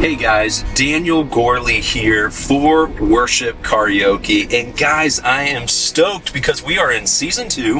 Hey guys, Daniel Gourley here for Worship Karaoke. And guys, I am stoked because we are in season 2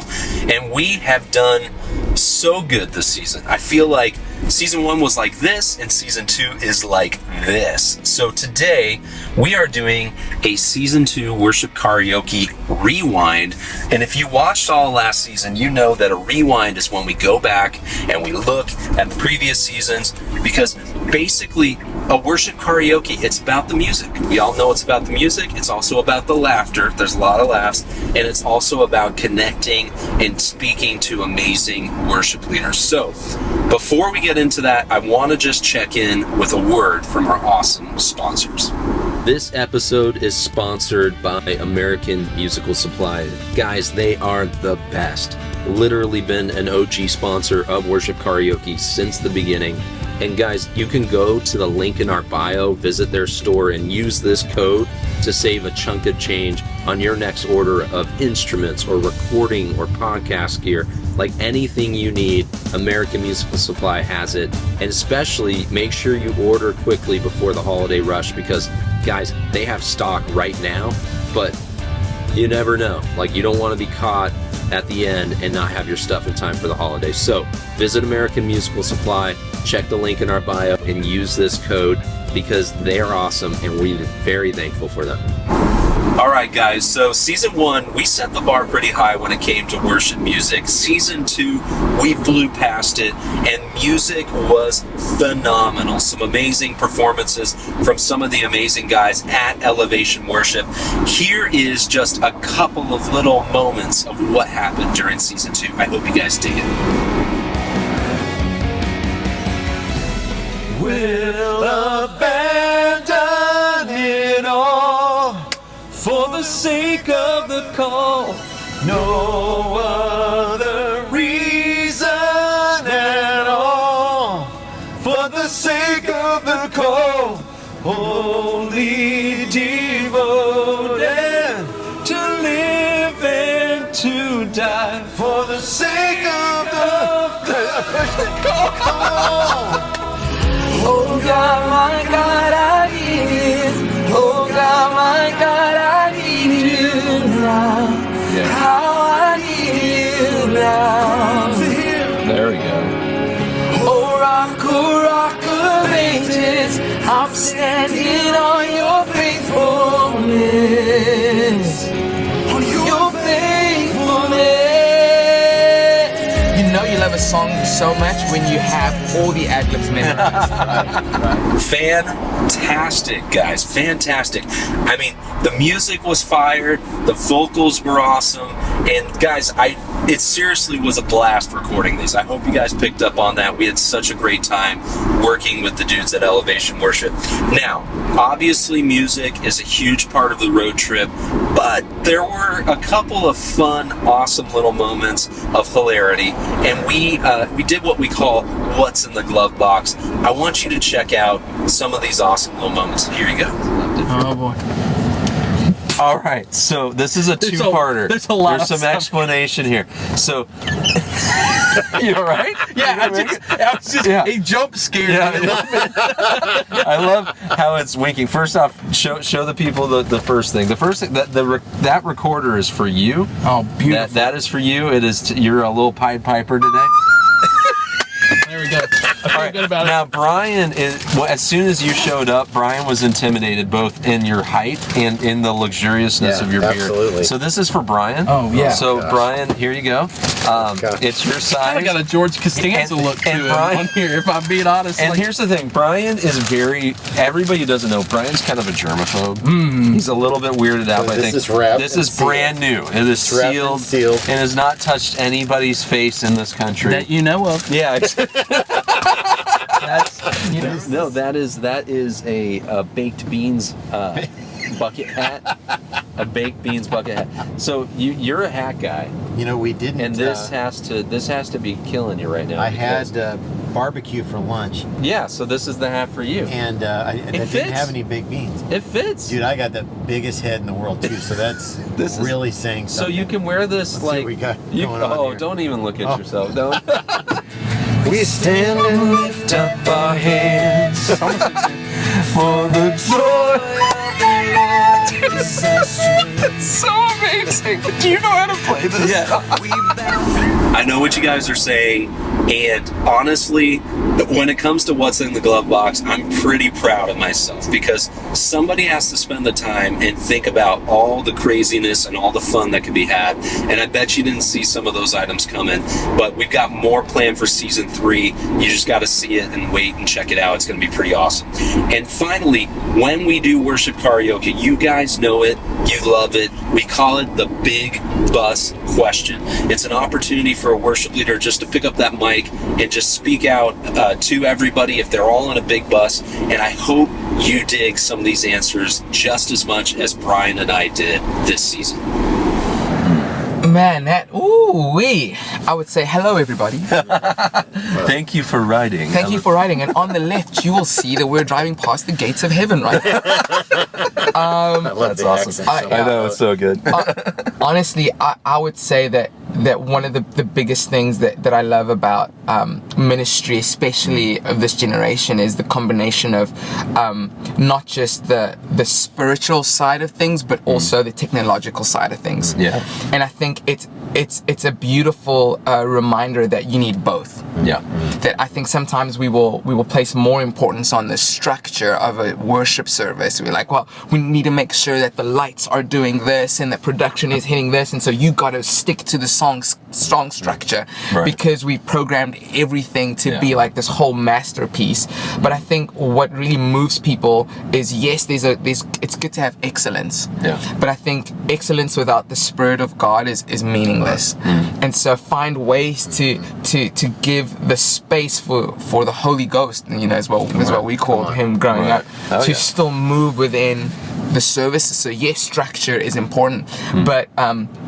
and we have done so good this season. I feel like season 1 was like this and season 2 is like this. So today we are doing a season 2 Worship Karaoke rewind. And if you watched all last season, you know that a rewind is when we go back and we look at the previous seasons, because basically a worship karaoke, it's about the music. We all know it's about the music. It's also about the laughter. There's a lot of laughs. And it's also about connecting and speaking to amazing worship leaders. So before we get into that, I want to just check in with a word from our awesome sponsors. This episode is sponsored by American Musical Supply. Guys, they are the best. Literally been an OG sponsor of Worship Karaoke since the beginning. And guys, you can go to the link in our bio, visit their store, and use this code to save a chunk of change on your next order of instruments or recording or podcast gear. Like anything you need, American Musical Supply has it. And especially make sure you order quickly before the holiday rush, because guys, they have stock right now, but you never know. Like, you don't want to be caught at the end and not have your stuff in time for the holidays. So visit American Musical Supply, check the link in our bio, and use this code because they're awesome and we're very thankful for them. All right, guys, so season 1, we set the bar pretty high when it came to worship music. Season 2, we blew past it, and music was phenomenal. Some amazing performances from some of the amazing guys at Elevation Worship. Here is just a couple of little moments of what happened during season 2. I hope you guys dig it. We'll abandon it all for the sake of the call. No other reason at all. For the sake of the call. Only devoted to live and to die. For the sake of the call. Oh God, my God, I need you. Oh God, my God, I need you now. Yeah. How I need you now. There we go. Oh rock of ages, I'm standing on your faithfulness. On your faithfulness. You know you love a song so much when you have all the ad-libs memorized. Right. Fantastic, guys. Fantastic. I mean, the music was fire, the vocals were awesome, and guys, it seriously was a blast recording these. I hope you guys picked up on that. We had such a great time working with the dudes at Elevation Worship. Now, obviously music is a huge part of the road trip, but there were a couple of fun, awesome little moments of hilarity, and we did what we call What's in the Glove Box. I want you to check out some of these awesome little moments. Here you go. Oh boy. All right, so this is a two-parter. There's a lot There's of some stuff. explanation here. So, you all right? Yeah, a jump scared me a little bit. I love how it's winking. First off, show the people the first thing. The first thing, that recorder is for you. Oh, beautiful. That is for you. It is. You're a little Pied Piper today. There we go. I feel good about Now, Brian as soon as you showed up, Brian was intimidated both in your height and in the luxuriousness of your beard. Absolutely. So this is for Brian. Oh, yeah. So Brian, here you go. It's your size. I got a George Costanza look to him Brian, on here, if I'm being honest. And here's the thing, Brian is everybody doesn't know, Brian's kind of a germaphobe. He's a little bit weirded out by things. This is brand new. It is sealed and has not touched anybody's face in this country. That you know of. Yeah. That's, you know. No, that is a baked beans bucket hat. A baked beans bucket hat. So you're a hat guy. You know, we didn't. And this has to be killing you right now. I had barbecue for lunch. Yeah, so this is the hat for you. And I didn't have any baked beans. It fits. Dude, I got the biggest head in the world too, so that's really saying something. So you can wear this. Let's see what we got going on here. Don't even look at yourself. Don't. We stand and lift up our hands. for the joy of the Lord. It's so amazing. Do you know how to play this? Yeah. I know what you guys are saying, and honestly, when it comes to what's in the glove box, I'm pretty proud of myself because somebody has to spend the time and think about all the craziness and all the fun that can be had. And I bet you didn't see some of those items coming, but we've got more planned for season 3. You just got to see it and wait and check it out. It's going to be pretty awesome. And finally, when we do worship karaoke, you guys know it, you love it. We call it the big bus question. It's an opportunity for a worship leader just to pick up that mic and just speak out to everybody if they're all in a big bus. And I hope you dig some of these answers just as much as Brian and I did this season. Man, I would say hello, everybody. Thank you for riding. Thank you for riding. And on the left, you will see that we're driving past the gates of heaven right now. That's awesome. I know, it's so good. Honestly, I would say that one of the biggest things that I love about ministry, especially of this generation, is the combination of not just the spiritual side of things, but also the technological side of things. Yeah. And I think it's a beautiful reminder that you need both. Yeah. That I think sometimes we will place more importance on the structure of a worship service. We're like, well, we need to make sure that the lights are doing this and the production is hitting this, and so you got to stick to the song structure, right, because we programmed everything to be like this whole masterpiece. But I think what really moves people is, yes, it's good to have excellence. Yeah. But I think excellence without the Spirit of God is meaningless. And so find ways to give the space for the Holy Ghost, is what we called him growing up, to still move within the service. So yes, structure is important, but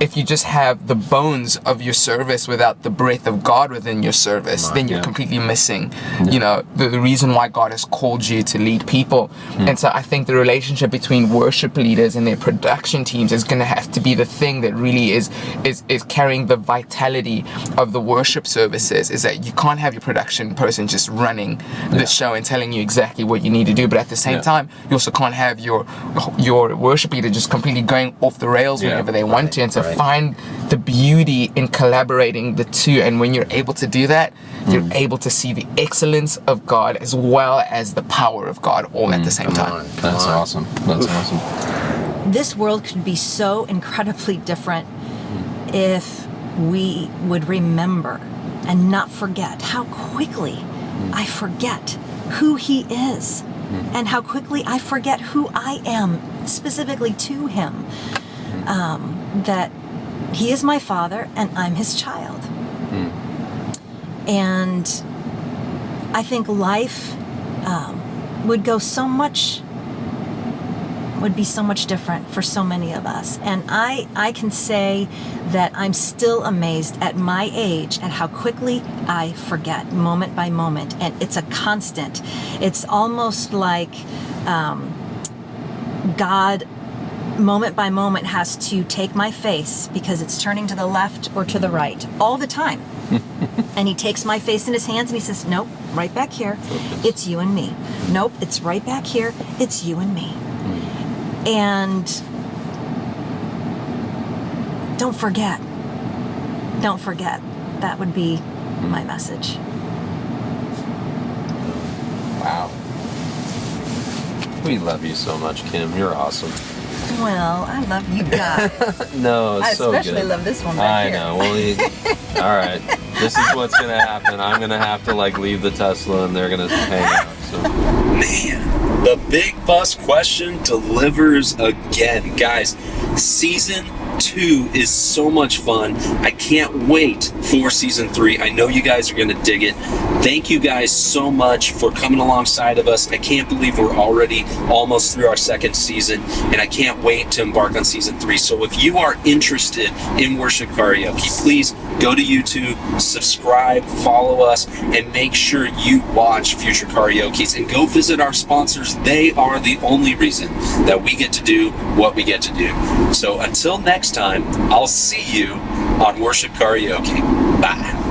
if you just have the bones of your service without the breath of God within your service, then you're completely missing, the reason why God has called you to lead people. And so I think the relationship between worship leaders and their production teams is going to have to be the thing that really is carrying the vitality of the worship services. Is that you can't have your production person just running the show and telling you exactly what you need to do, but at the same time, you also can't have your worship leader just completely going off the rails whenever they want to. And so find the beauty in collaborating the two. And when you're able to do that, you're able to see the excellence of God as well as the power of God all at the same time. That's awesome. That's awesome. This world could be so incredibly different if we would remember and not forget how quickly I forget who He is. And how quickly I forget who I am, specifically to Him. That He is my Father and I'm His child. And I think life would be so much different for so many of us. And I can say that I'm still amazed at my age at how quickly I forget moment by moment. And it's a constant. It's almost like God moment by moment has to take my face because it's turning to the left or to the right all the time. And He takes my face in His hands and He says, nope, right back here, it's you and me. Nope, it's right back here, it's you and me. And don't forget. That would be my message. Wow. We love you so much, Kim. You're awesome. Well, I love you guys. No, it's so good. I especially love this one right here. I know. Well, all right. This is what's going to happen. I'm going to have to leave the Tesla and they're going to hang out. So. Man, the big bus question delivers again. Guys, season 2 is so much fun. I can't wait for season 3. I know you guys are going to dig it. Thank you guys so much for coming alongside of us. I can't believe we're already almost through our second season, and I can't wait to embark on season 3. So if you are interested in worship karaoke, please go to YouTube, subscribe, follow us, and make sure you watch future karaokes and go visit our sponsors. They are the only reason that we get to do what we get to do. So until next time, I'll see you on Worship Karaoke. Bye.